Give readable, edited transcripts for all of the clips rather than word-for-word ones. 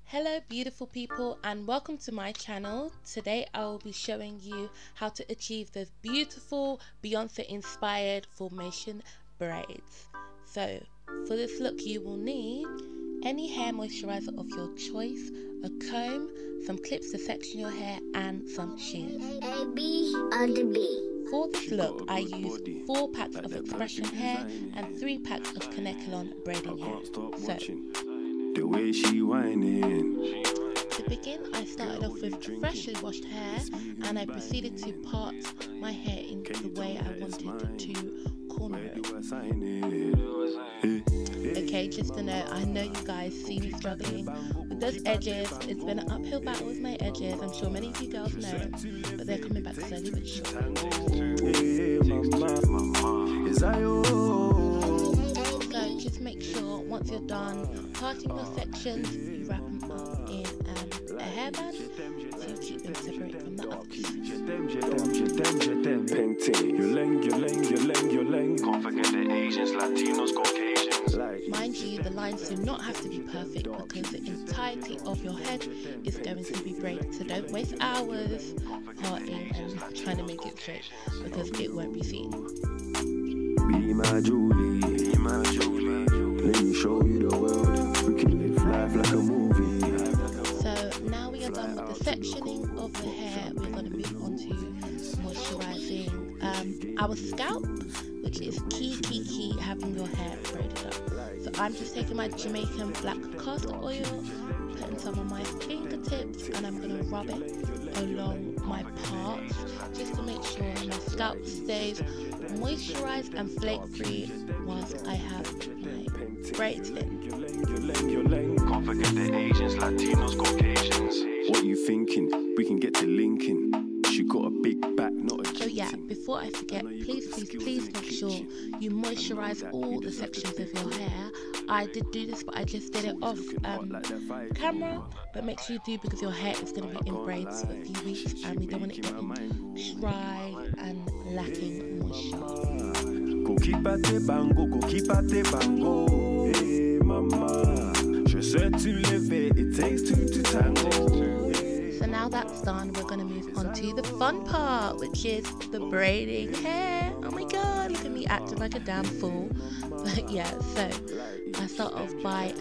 Hello beautiful people and welcome to my channel. Today I will be showing you how to achieve those beautiful Beyonce inspired formation braids. So for this look you will need any hair moisturizer of your choice, a comb, some clips to section your hair and some shears. For this look I used 4 packs of expression hair and 3 packs of Kanekalon braiding hair. So the way she whining. to begin, I started off with freshly washed hair and I proceeded to part my hair in the way I wanted to corner it. Okay, just to know, I know you guys see me struggling with those edges. It's been an uphill battle with my edges. I'm sure many of you girls know, but they're coming back slowly but surely. So just make sure once you're done parting your sections, you wrap them up in a hairband to keep them separate from the others. Can't forget the Asians, Latinos, Caucasians. Mind you, the lines do not have to be perfect because the entirety of your head is going to be braided. So don't waste hours parting and trying to make it straight because it won't be seen. Be my Julie, be my Julie. Let me show you the world. We can live life like a movie. So now we are done with the sectioning of the hair. We're going to move on to moisturizing our scalp, which is key having your hair braided up. So I'm just taking my Jamaican black castor oil, putting some on my fingertips, and I'm going to rub it along my parts just to make sure my scalp stays moisturized and flake free whilst I have my braids in. Can't forget the Asians, Latinos, Caucasians. What you thinking? We can get to linking. She got a big back, not a So yeah, before I forget, please make sure you moisturize all the sections of your hair. I did do this, but I just did it off camera. But make sure you do because your hair is going to be in braids for a few weeks and we don't want it getting dry and lacking moisture. Go keep at the bango, go keep at the bango. Hey mama, je sais tu lever, it takes two to tango. So now that's done, we're going to move on to the fun part, which is the braiding hair. Oh my god, look at me acting like a damn fool. But yeah, so I start off by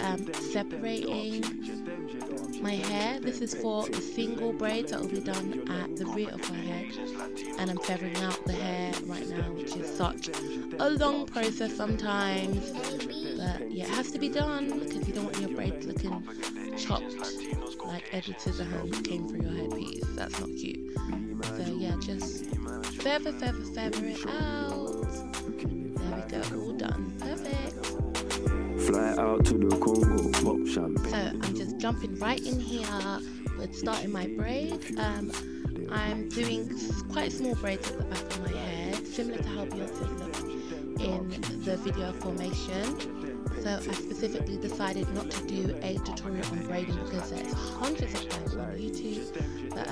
separating my hair. This is for the single braids that will be done at the rear of my head, and I'm feathering out the hair right now, which is such a long process sometimes, but yeah, it has to be done because you don't want your braids looking chopped like Edward Scissorhands came through your headpiece. That's not cute. So yeah, just feather it out. There we go, all done. Perfect. Fly out to the Congo, pop champagne. So I'm just jumping right in here with starting my braids. I'm doing quite small braids at the back of my head, similar to how Beyonce looked in the video formation. So I specifically decided not to do a tutorial on braiding because there's hundreds of them on YouTube. But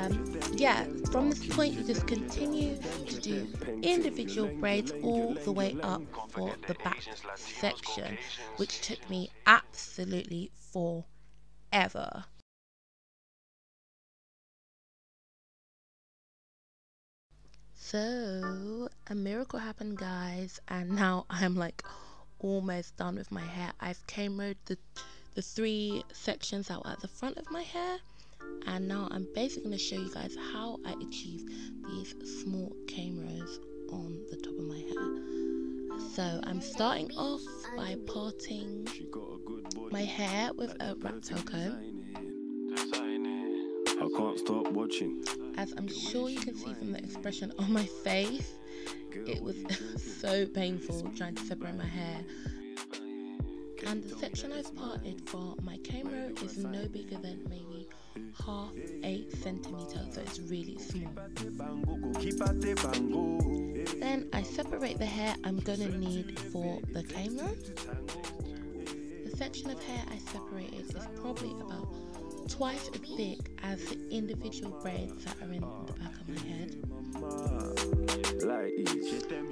yeah, from this point you just continue to do individual braids all the way up for the back section, which took me absolutely forever. So a miracle happened, guys, and now I'm like almost done with my hair. I've cambered the 3 sections that were at the front of my hair, and now I'm basically going to show you guys how I achieve these small cameras on the top of my hair. So I'm starting off by parting my hair with a rat tail comb. I can't stop watching. As I'm sure you can see from the expression on my face, it was so painful trying to separate my hair. And the section I've parted for my camera is no bigger than maybe half a centimeter, so it's really small. Then I separate the hair I'm gonna need for the camera. The section of hair I separated is probably about twice as big as the individual braids that are in the back of my head.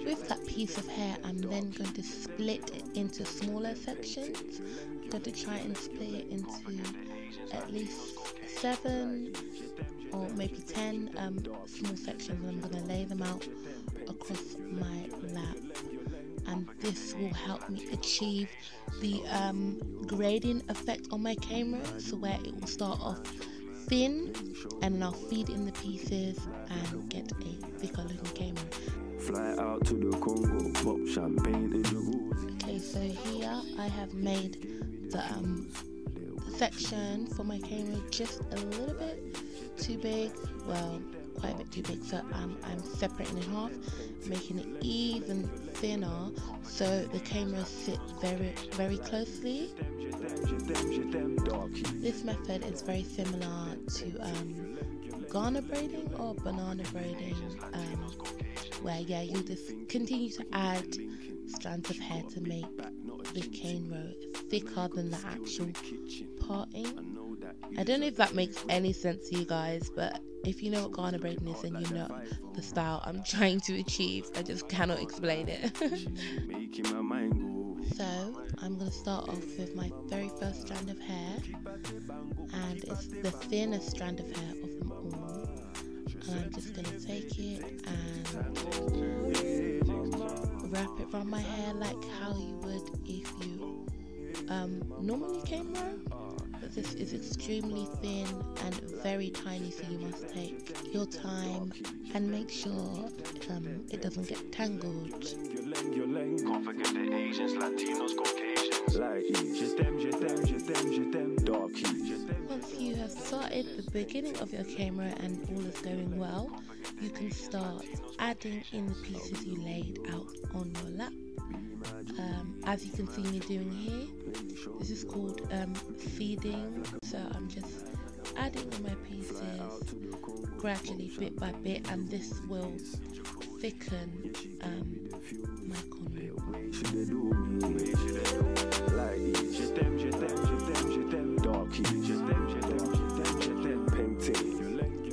With that piece of hair, I'm then going to split it into smaller sections. I'm going to try and split it into at least 7 or maybe 10 small sections, and I'm going to lay them out across my lap, and this will help me achieve the grading effect on my camera, so where it will start off thin and then I'll feed in the pieces and get a thicker looking camera. Fly out to the Congo, pop champagne in the rose. Okay, so here I have made the section for my camera just a little bit too big, well, quite a bit too big, so I'm separating in half, making it even thinner so the camera sits very, very closely. This method is very similar to Ghana braiding or banana braiding, where you just continue to add strands of hair to make the cane row thicker than the actual parting. I don't know if that makes any sense to you guys, but if you know what Ghana braiding is, then you know the style I'm trying to achieve. I just cannot explain it. So I'm going to start off with my very first strand of hair, and it's the thinnest strand of hair of them all, and I'm just going to take it and wrap it around my hair like how you would if you normally comb row, but this is extremely thin and very tiny, so you must take your time and make sure it doesn't get tangled. Can't forget the Asians, Latinos, Caucasians. Once you have started the beginning of your camera and all is going well, you can start adding in the pieces you laid out on your lap. As you can see me doing here, this is called feeding, so I'm just adding in my pieces gradually, bit by bit, and this will thicken my corner.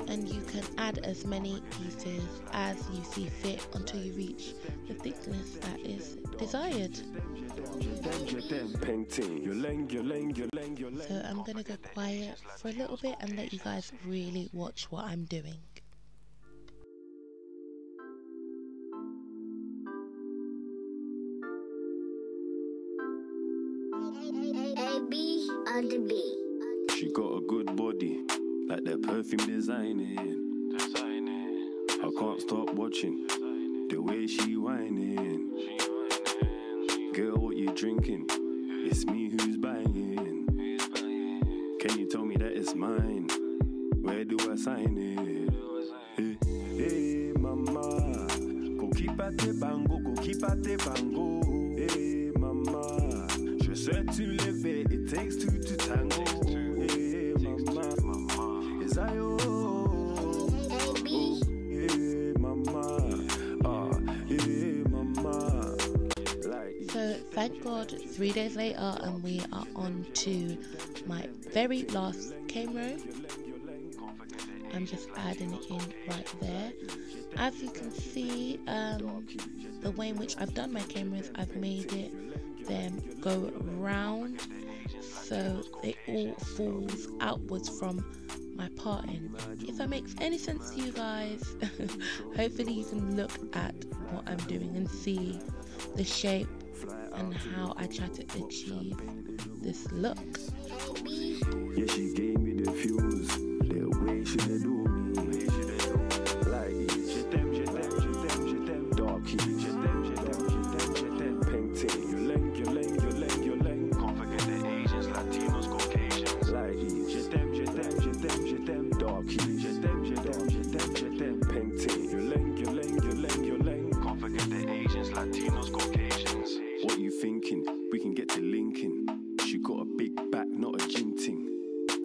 And you can add as many pieces as you see fit until you reach the thickness that is desired. So I'm going to go quiet for a little bit and let you guys really watch what I'm doing. She got a good body, like that perfume designing. I can't stop watching the way she whining. Girl, what you drinking? It's me who's buying. Can you tell me that it's mine? Where do I sign it? Hey, mama, go keep at the bango, go keep at the bango. Hey, mama, je sais tu lever, it takes two to tango. Hey, mama, is I oh, hey, mama, hey, mama. So thank God, 3 days later, and we are on to my very last cane row. I'm just adding it in right there. As you can see, the way in which I've done my cane rows, I've made them go round, so it all falls outwards from my parting. If that makes any sense to you guys, hopefully you can look at what I'm doing and see the shape and how I try to achieve this look. Yeah, she gave me the fuse, the way she did do me. Like it, darky, painting, your length. Can't forget the Asians, Latinos, Caucasians. Like it, darky, painting, your length. Can't forget the Asians, Latinos, Caucasians. What you thinking? We can get to Lincoln. She got a big back, not a gym ting.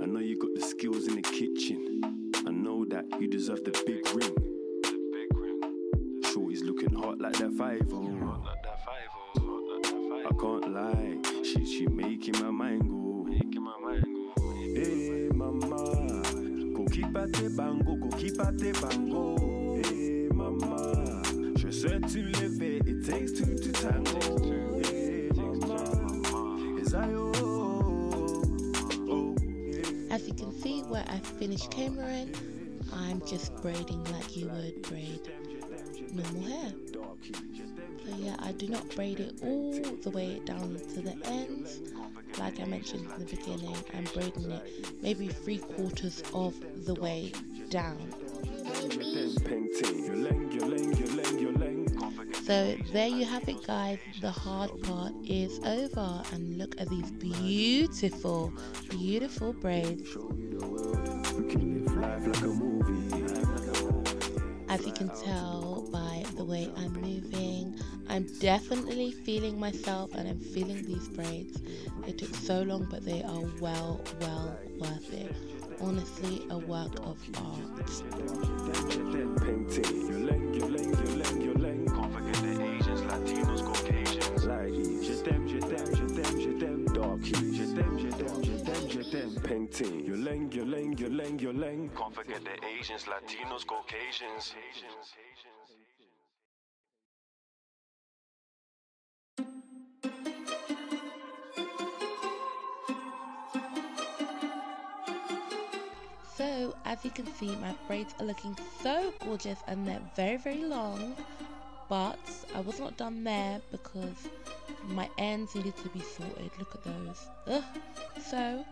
I know you got the skills in the kitchen. I know that you deserve the big ring. Shorty's looking hot like that 5-0. I can't lie, she making my mind go. Hey mama, go keep at the bango, go keep at the bango. Hey mama, je sais tu lever, it takes two to tango. Hey mama, is I oh. As you can see, where I finished cameraing, I'm just braiding like you would braid normal hair. So yeah, I do not braid it all the way down to the ends. Like I mentioned in the beginning, I'm braiding it maybe 3/4 of the way down. So there you have it, guys. The hard part is over, and look at these beautiful, beautiful braids. As you can tell by the way I'm moving, I'm definitely feeling myself, and I'm feeling these braids. It took so long, but they are well worth it. Honestly, a work of art. Painting your leng. Can't forget the Asians, Latinos, Caucasians. So as you can see, my braids are looking so gorgeous, and they're very long, but I was not done there because my ends needed to be sorted. Look at those. Ugh. So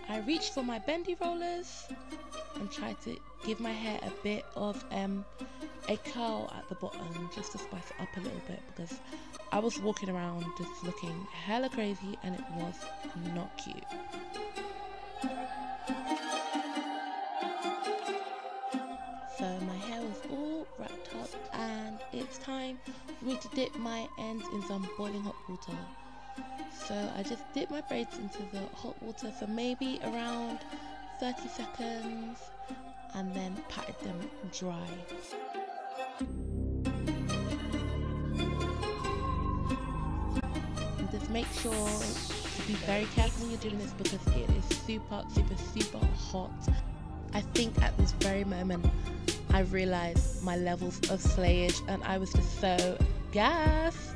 I reached for my bendy rollers and tried to give my hair a bit of a curl at the bottom, just to spice it up a little bit, because I was walking around just looking hella crazy and it was not cute. So my hair was all wrapped up, and it's time for me to dip my ends in some boiling hot water. So I just dipped my braids into the hot water for maybe around 30 seconds and then patted them dry. And just make sure to be very careful when you're doing this, because it is super hot. I think at this very moment I realized my levels of slayage, and I was just so gassed.